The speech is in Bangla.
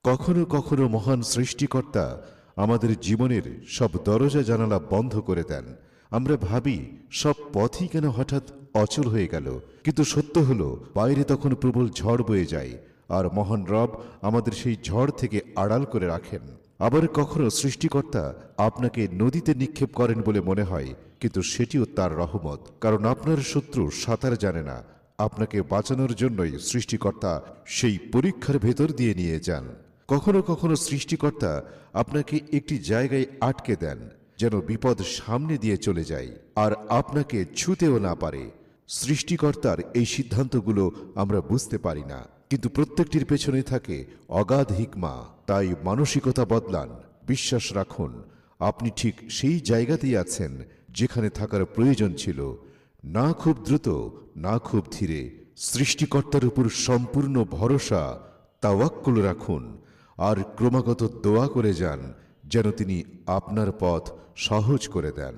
কখনো কখনো মহান সৃষ্টিকর্তা আমাদের জীবনের সব দরজা জানালা বন্ধ করে দেন। আমরা ভাবি সব পথই কেন হঠাৎ অচল হয়ে গেল, কিন্তু সত্য হলো বাইরে তখন প্রবল ঝড় বয়ে যায়, আর মহান রব আমাদের সেই ঝড় থেকে আড়াল করে রাখেন। আবার কখনো সৃষ্টিকর্তা আপনাকে নদীতে নিক্ষেপ করেন বলে মনে হয়, কিন্তু সেটিও তার রহমত, কারণ আপনার শত্রু সাঁতার জানে না। আপনাকে বাঁচানোর জন্যই সৃষ্টিকর্তা সেই পরীক্ষার ভেতর দিয়ে নিয়ে যান। কখনো কখনো সৃষ্টিকর্তা আপনাকে একটি জায়গায় আটকে দেন, যেন বিপদ সামনে দিয়ে চলে যায় আর আপনাকে ছুঁতেও না পারে। সৃষ্টিকর্তার এই সিদ্ধান্তগুলো আমরা বুঝতে পারি না, কিন্তু প্রত্যেকটির পেছনে থাকে অগাধ হিকমা। তাই মানসিকতা বদলান, বিশ্বাস রাখুন আপনি ঠিক সেই জায়গাতেই আছেন যেখানে থাকার প্রয়োজন ছিল। না খুব দ্রুত, না খুব ধীরে, সৃষ্টিকর্তার উপর সম্পূর্ণ ভরসা, তাওয়াক্কুল রাখুন আর ক্রমাগত দোয়া করে যান যেন তিনি আপনার পথ সহজ করে দেন।